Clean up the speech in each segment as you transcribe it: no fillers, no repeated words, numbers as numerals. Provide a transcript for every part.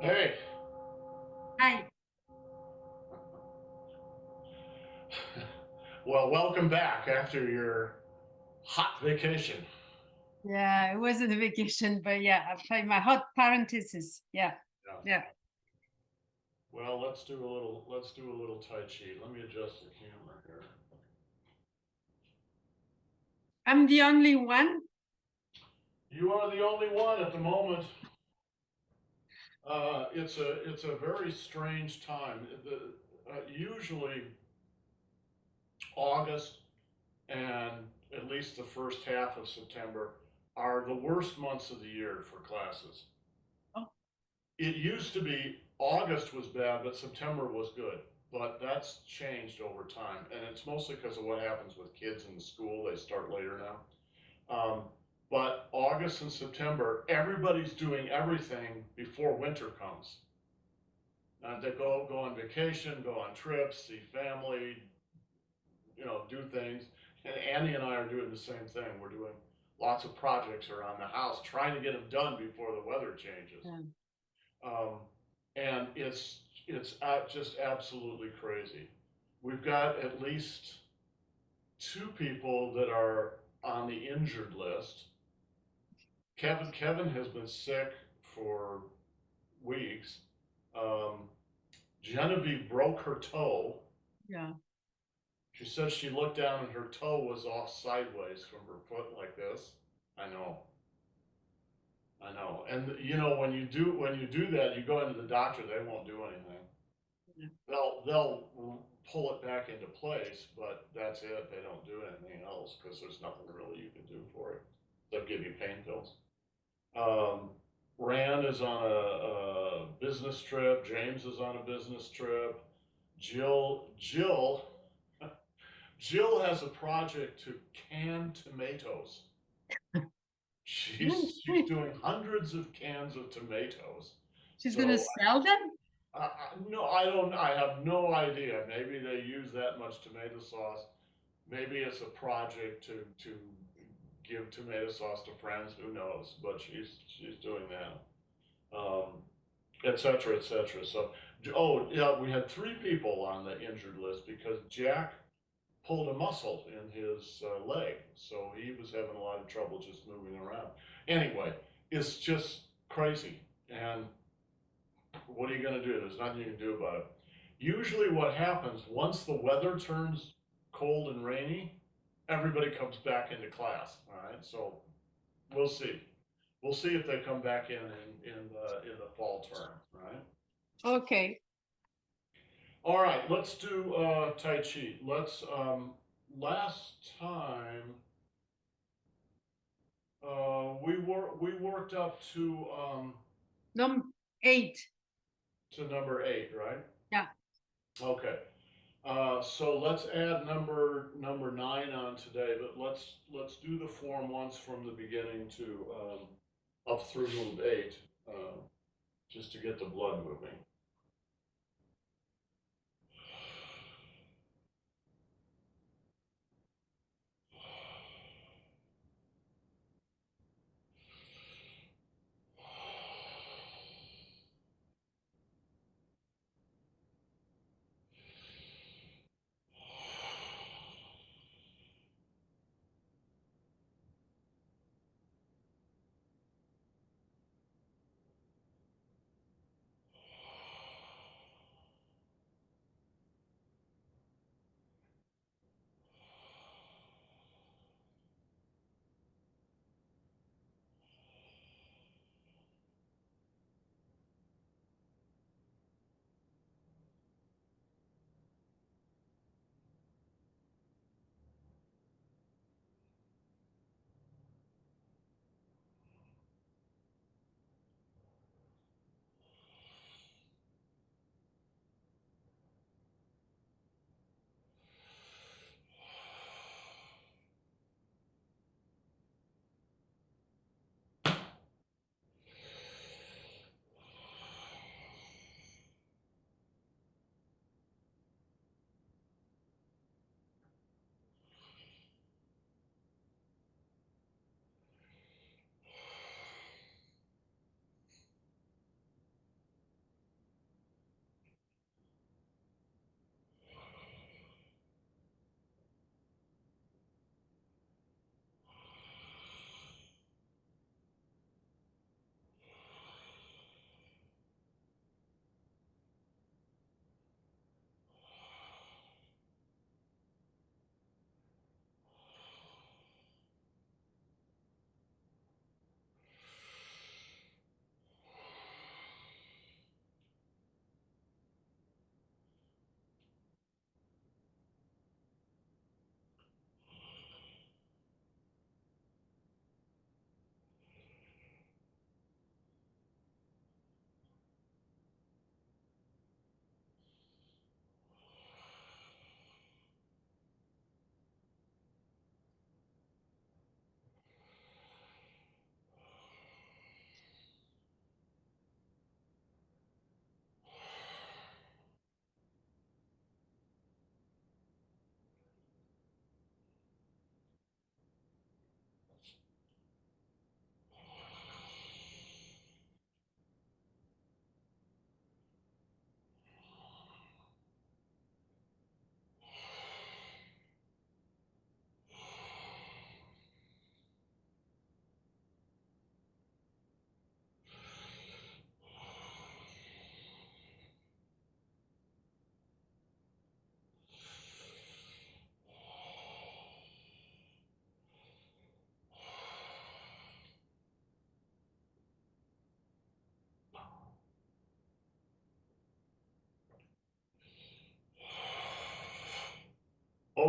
Hey, Hi. well, welcome back after your hot vacation. Yeah, it wasn't a vacation, but yeah, I find my hot parenthesis. Yeah. Yeah. Yeah. Well, let's do a little Tai Chi. Let me adjust the camera here. I'm the only one. You are the only one at the moment. It's a very strange time. Usually August and at least the first half of September are the worst months of the year for classes. Oh, It used to be August was bad, but September was good. But that's changed over time, and it's mostly because of what happens with kids in the school. They start later now. Um, but August and September, everybody's doing everything before winter comes. They go on vacation, go on trips, see family, do things. And Annie and I are doing the same thing. We're doing lots of projects around the house, trying to get them done before the weather changes. yeah. Um, and it's just absolutely crazy. We've got at least two people that are on the injured list. Kevin has been sick for weeks. Um, Genevieve broke her toe. Yeah. She said she looked down and her toe was off sideways from her foot like this. I know. I know. And when you do that, you go into the doctor, they won't do anything. Yeah. They'll pull it back into place, but that's it. They don't do anything else because there's nothing really you can do for it. They'll give you pain pills. Um, Rand is on a business trip. James is on a business trip. Jill Jill has a project to can tomatoes. She's doing hundreds of cans of tomatoes. She's gonna So sell them? no, I don't. I have no idea. Maybe they use that much tomato sauce. Maybe it's a project to give tomato sauce to friends. Who knows? But she's doing that, um, et cetera, et cetera. So, oh yeah, we had three people on the injured list because Jack pulled a muscle in his leg, so he was having a lot of trouble just moving around. Anyway, it's just crazy, and what are you going to do? There's nothing you can do about it. Usually, what happens once the weather turns cold and rainy, everybody comes back into class. All right, so we'll see. We'll see if they come back in the fall term. All right. Okay. All right. Let's do Tai Chi. Let's. Last time we worked up Number 8. to number 8, right? Yeah. Okay. So let's add number 9 on today, but let's do the form once from the beginning to up through move 8, just to get the blood moving.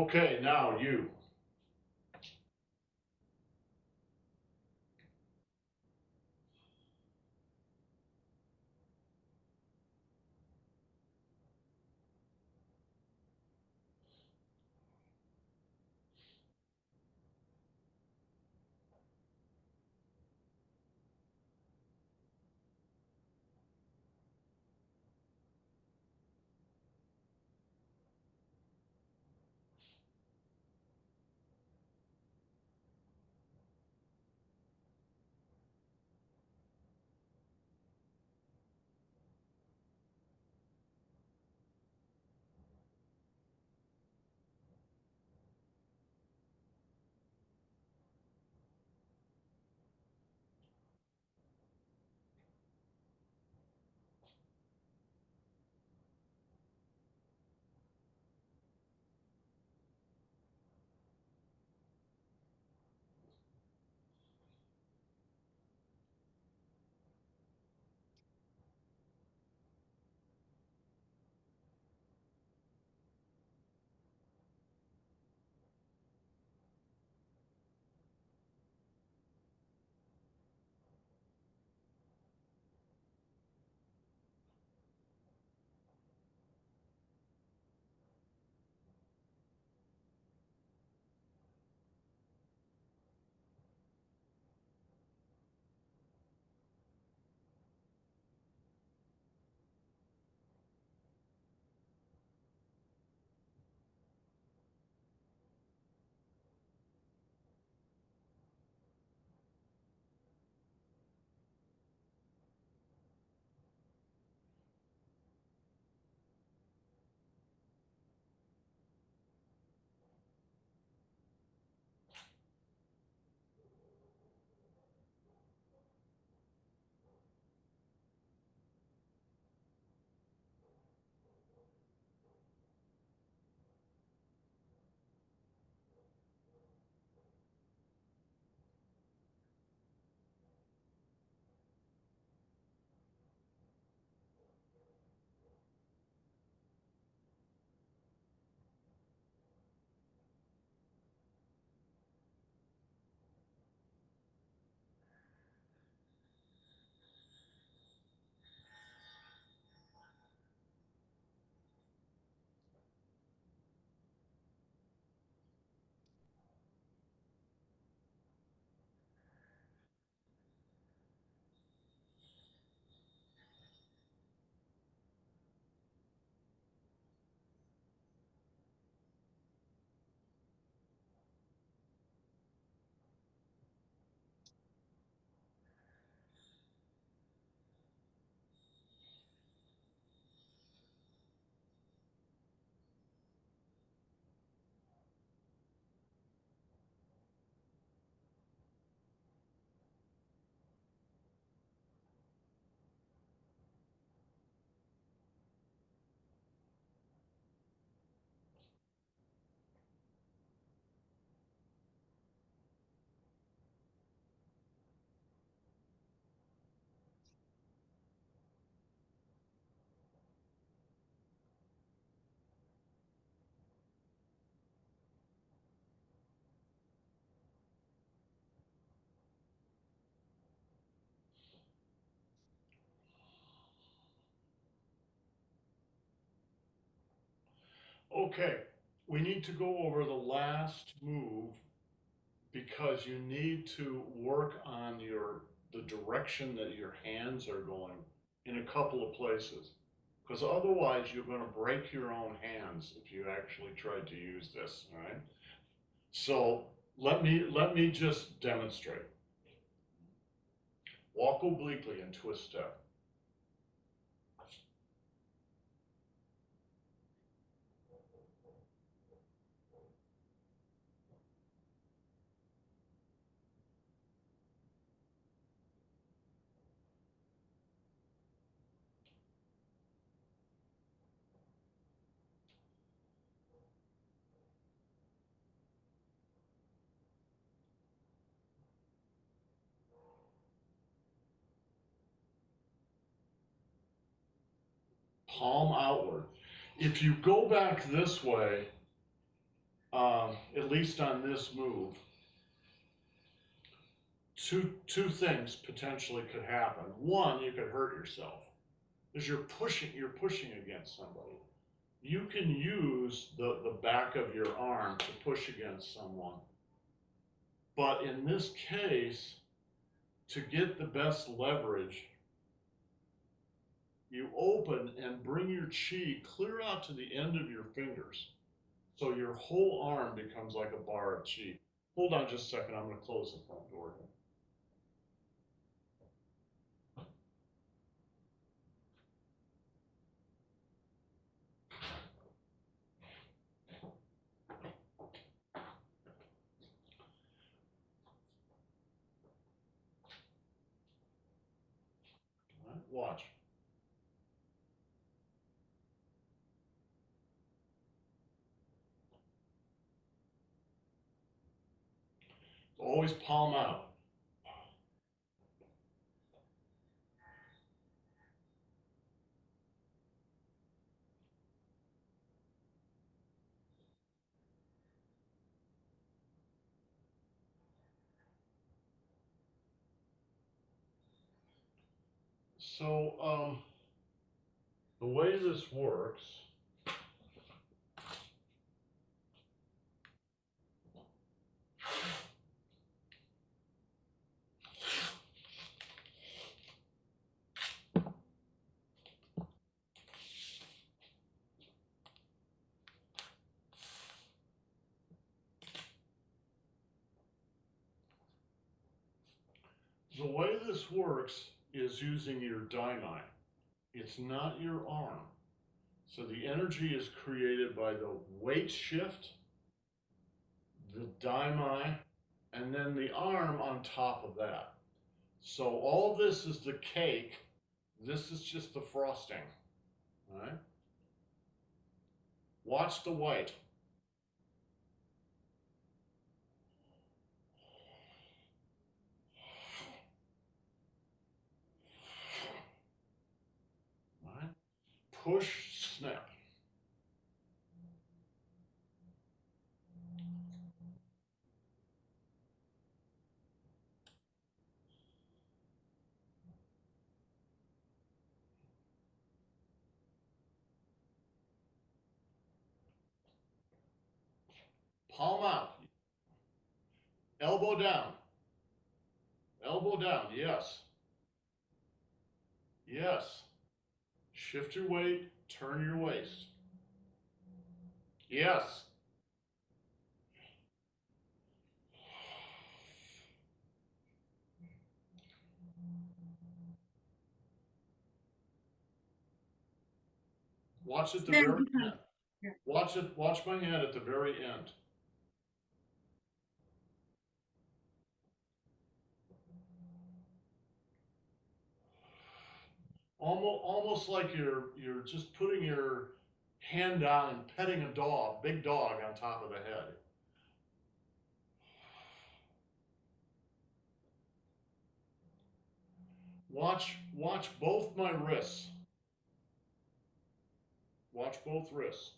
Okay, now you. Okay, we need to go over the last move because you need to work on the direction that your hands are going in a couple of places. Because otherwise you're going to break your own hands if you actually try to use this, all right? So let me just demonstrate. Walk obliquely into a step. Palm outward. If you go back this way, at least on this move, two things potentially could happen. One, you could hurt yourself because you're pushing against somebody. You can use the back of your arm to push against someone. But in this case, to get the best leverage, you open and bring your chi clear out to the end of your fingers. So your whole arm becomes like a bar of chi. Hold on just a second, I'm going to close the front door here. All right, watch. Always palm out. So the way this works, is using your daimai. It's not your arm. So the energy is created by the weight shift, the daimai, and then the arm on top of that. So all this is the cake. This is just the frosting. All right? Watch the white. All right? Push, snap. Palm out. Elbow down. Elbow down. Yes. Yes. Shift your weight. Turn your waist. Yes. Watch at the very end. Watch it. Watch my hand at the very end. Almost like you're just putting your hand down and petting a dog, big dog on top of the head. Watch both my wrists. Watch both wrists.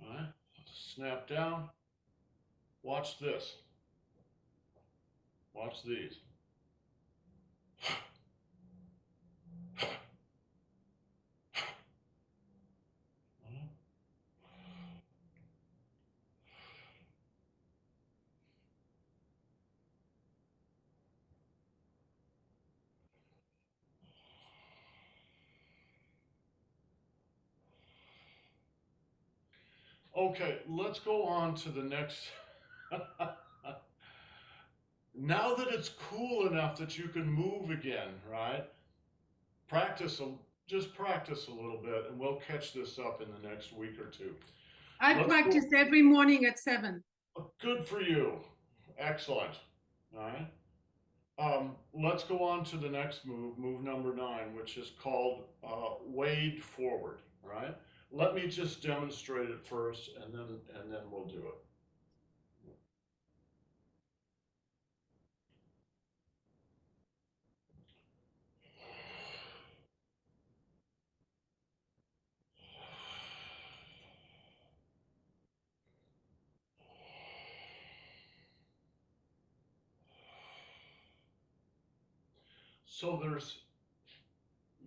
All right. Snap down. Watch this. Watch these. Okay, let's go on to the next. Now that it's cool enough that you can move again, right? Practice, just practice a little bit, and we'll catch this up in the next week or two. I practice every morning at 7. Good for you. Excellent. All right. Let's go on to the next move number 9, which is called wade forward. Right. Let me just demonstrate it first, and then we'll do it. So there's,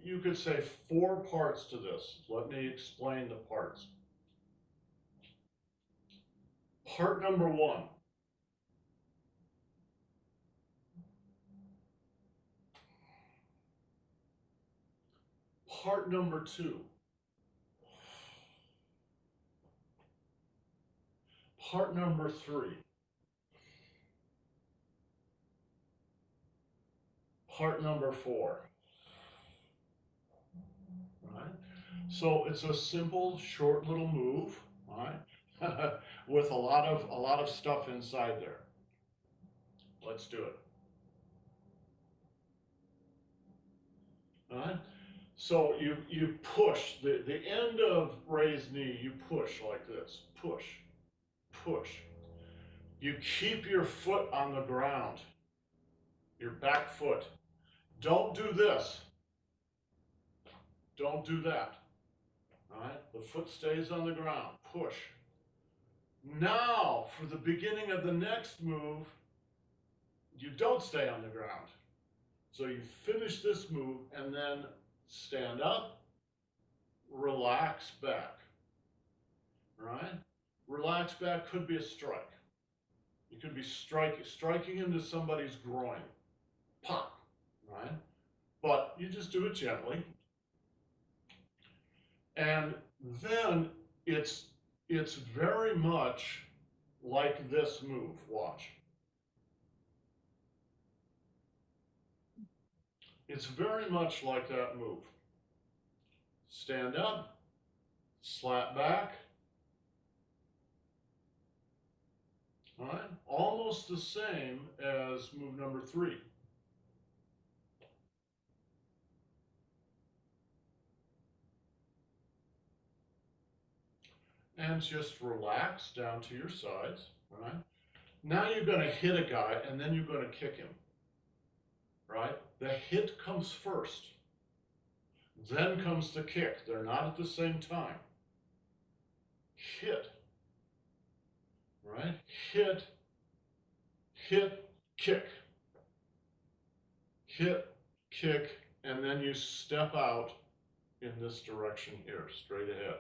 you could say, 4 parts to this. Let me explain the parts. Part number 1. Part number 2. Part number 3. Part number 4. Right? So it's a simple, short little move, right? With a lot of stuff inside there. Let's do it. All right? So you push the end of raised knee, you push like this. Push. Push. You keep your foot on the ground. Your back foot. Don't do this. Don't do that. All right? The foot stays on the ground. Push. Now, for the beginning of the next move, you don't stay on the ground. So you finish this move and then stand up, relax back. Right? Relax back could be a strike. You could be striking into somebody's groin. Pop. Right? But you just do it gently. And then it's very much like this move. Watch. It's very much like that move. Stand up, slap back. All right? Almost the same as move number 3. And just relax down to your sides. All right? Now you're going to hit a guy and then you're going to kick him. Right? The hit comes first. Then comes the kick. They're not at the same time. Hit. Right? Hit. Hit. Kick. Hit. Kick. And then you step out in this direction here, straight ahead.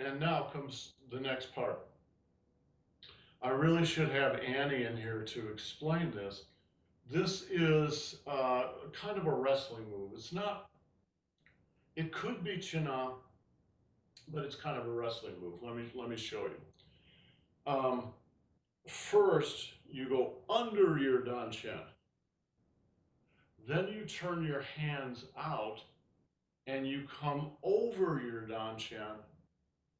And now comes the next part. I really should have Annie in here to explain this. This is kind of a wrestling move. It's not, it could be China, but it's kind of a wrestling move. Let me show you. First, you go under your danshan. Then you turn your hands out and you come over your danshan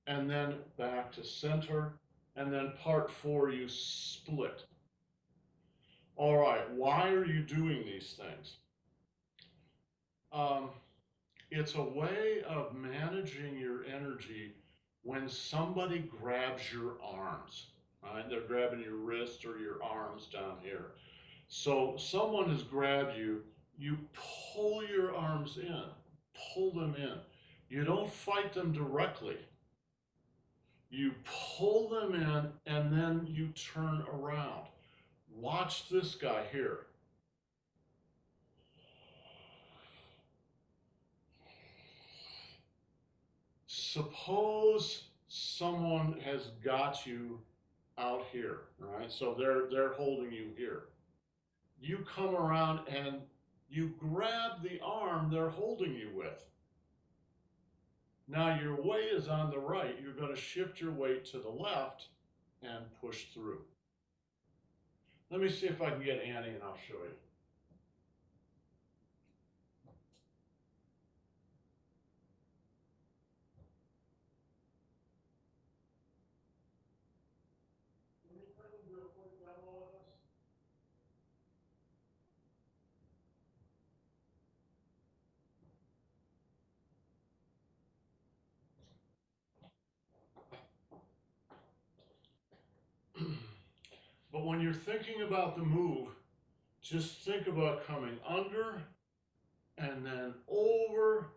and then back to center. And then part 4, you split. All right, why are you doing these things? It's a way of managing your energy when somebody grabs your arms. Right? They're grabbing your wrist or your arms down here. So someone has grabbed you, you pull your arms in, pull them in. You don't fight them directly. You pull them in and then you turn around. Watch this guy here. Suppose someone has got you out here, right? So they're holding you here. You come around and you grab the arm they're holding you with. Now your weight is on the right. You're going to shift your weight to the left and push through. Let me see if I can get Annie and I'll show you. But when you're thinking about the move, just think about coming under and then over,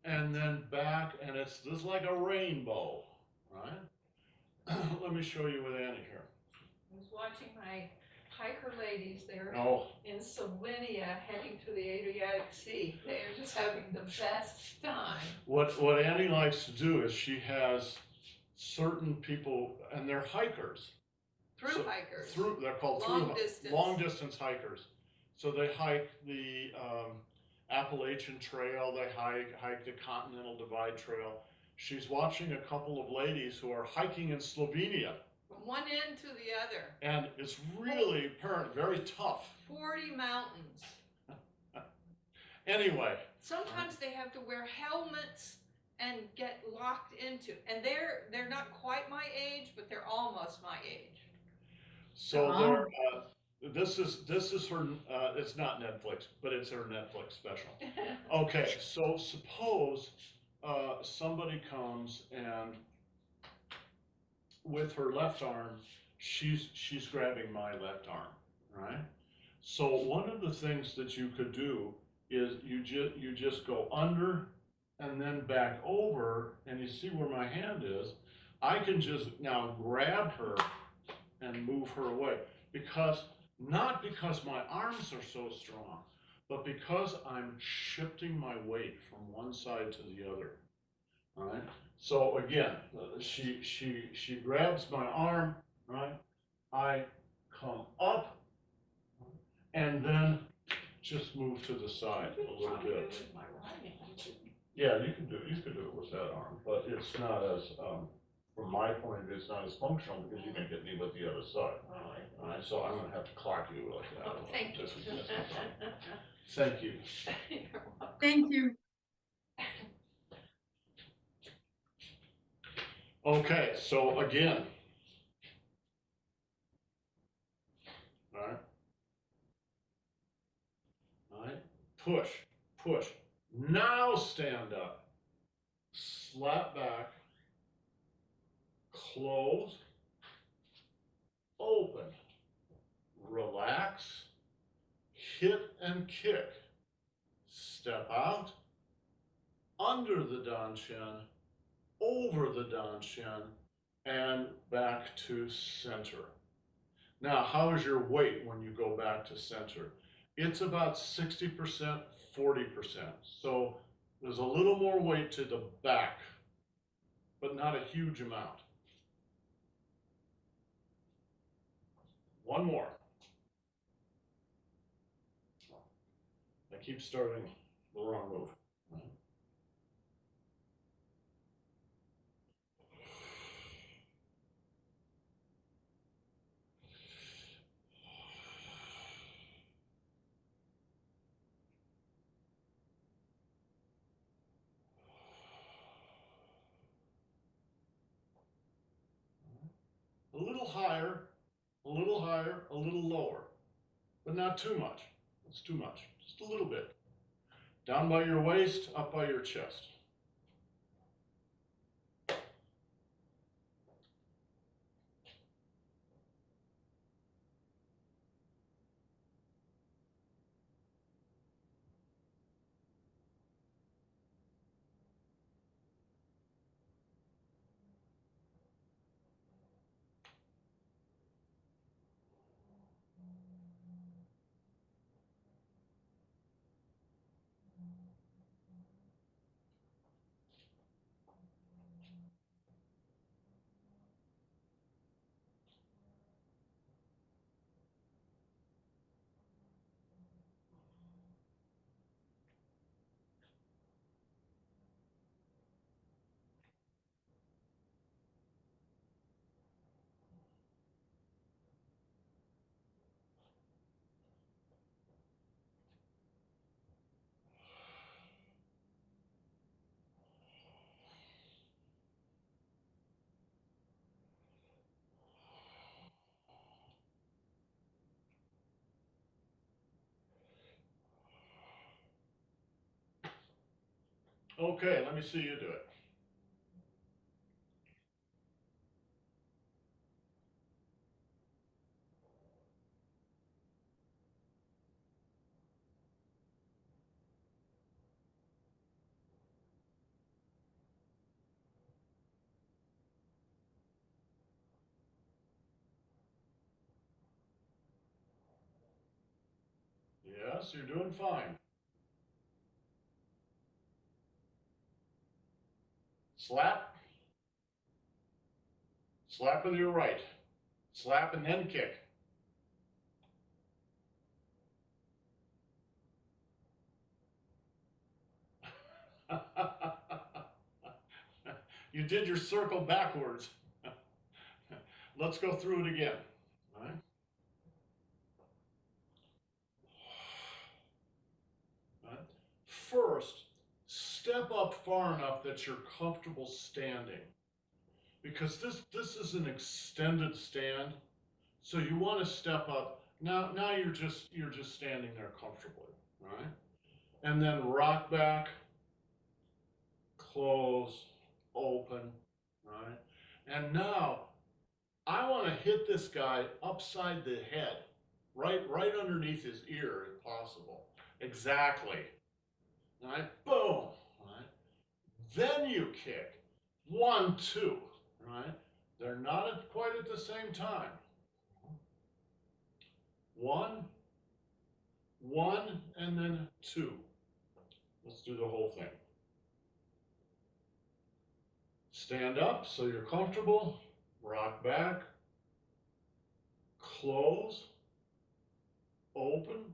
and then back, and it's just like a rainbow, right? Let me show you with Annie here. I was watching my hiker ladies there Oh, in Slovenia heading to the Adriatic Sea. They are just having the best time. what Annie likes to do is she has certain people, and they're hikers. Through hikers. They're called long distance hikers. So they hike the Appalachian Trail, they hike the Continental Divide Trail. She's watching a couple of ladies who are hiking in Slovenia. From one end to the other. And it's really apparent, very tough. 40 mountains. Anyway. Sometimes they have to wear helmets and get locked into, and they're not quite my age, but they're almost my age. So this is her. It's not Netflix, but it's her Netflix special. Okay, so suppose somebody comes and with her left arm, she's grabbing my left arm, right? So one of the things that you could do is you just go under and then back over, and you see where my hand is. I can just now grab her and move her away, not because my arms are so strong, but because I'm shifting my weight from one side to the other. All right. So again, she grabs my arm, right? I come up, and then just move to the side a little bit. Yeah, you could do it with that arm, but it's not as from my point of view, it's not as functional because you can hit me with the other side. All right, so I'm gonna have to clock you like that. Oh, thank you. Thank you. Thank you. Okay, so again, all right, push, push. Now stand up, slap back, close, open, relax, hit and kick, step out, under the danshin, over the danshin, and back to center. Now, how is your weight when you go back to center? It's about 60%, 40%. So there's a little more weight to the back, but not a huge amount. One more. I keep starting the wrong move. A little higher, a little higher, a little lower, but not too much. It's too much, just a little bit. Down by your waist, up by your chest. Okay, let me see you do it. Yes, you're doing fine. Slap. Slap with your right. Slap and then kick. You did your circle backwards. Let's go through it again. All right. All right. First, step up far enough that you're comfortable standing. Because this is an extended stand, so you want to step up. Now you're just standing there comfortably, all right? And then rock back, close, open, all right? And now I want to hit this guy upside the head, right underneath his ear if possible. Exactly. All right, boom. All right. Then you kick. 1, 2. Right? They're not quite at the same time. 1, 1, and then 2. Let's do the whole thing. Stand up so you're comfortable. Rock back. Close. Open.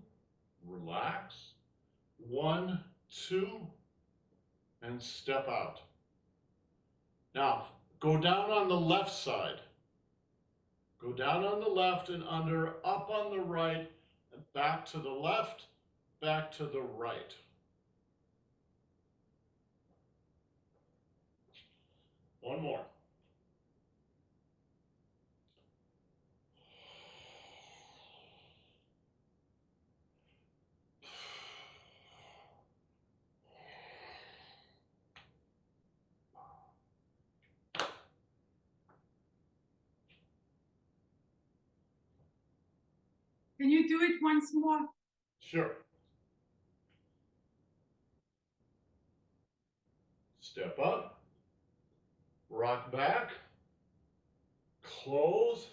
Relax. 1, 2, and step out. Now, go down on the left side. Go down on the left and under, up on the right, and back to the left, back to the right. One more. Can you do it once more? Sure. Step up, rock back, close,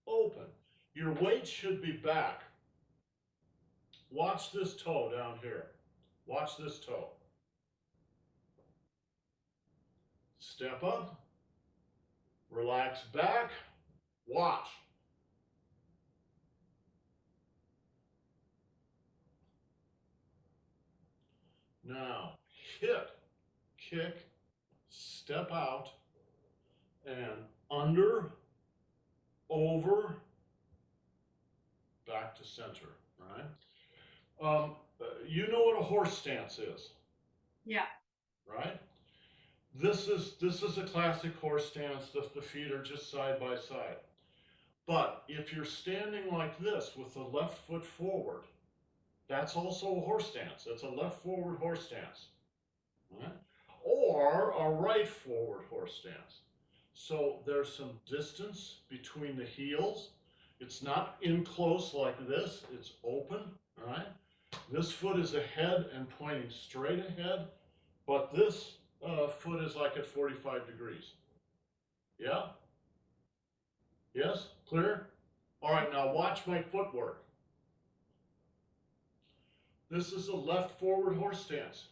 open. Your weight should be back. Watch this toe down here. Watch this toe. Step up, relax back, watch. Now, hit, kick, step out, and under, over, back to center, right? You know what a horse stance is? Yeah. Right? This is a classic horse stance. The feet are just side by side. But if you're standing like this with the left foot forward, that's also a horse stance. It's a left forward horse stance. Right? Or a right forward horse stance. So there's some distance between the heels. It's not in close like this. It's open. Right? This foot is ahead and pointing straight ahead, but this foot is like at 45 degrees. Yeah? Yes? Clear? All right, now watch my footwork. This is a left forward horse stance.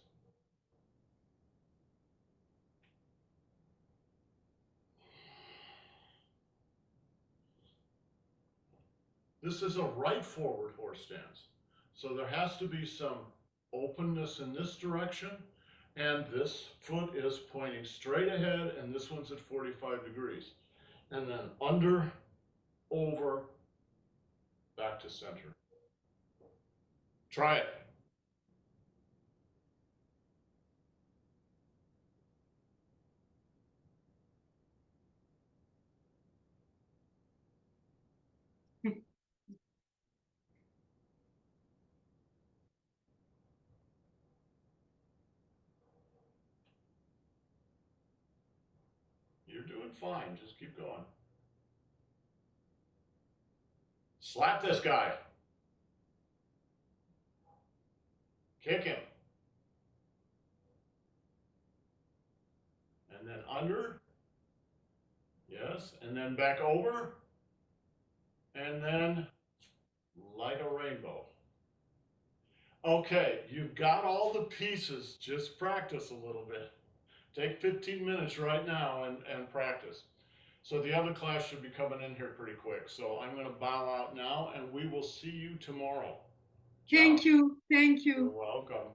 This is a right forward horse stance. So there has to be some openness in this direction, and this foot is pointing straight ahead, and this one's at 45 degrees. And then under, over, back to center. Try it. You're doing fine. Just keep going. Slap this guy. Kick him. And then under. Yes. And then back over. And then like a rainbow. Okay, you've got all the pieces. Just practice a little bit. Take 15 minutes right now and practice. So the other class should be coming in here pretty quick. So I'm going to bow out now and we will see you tomorrow. Ciao. Thank you. Thank You're you. welcome.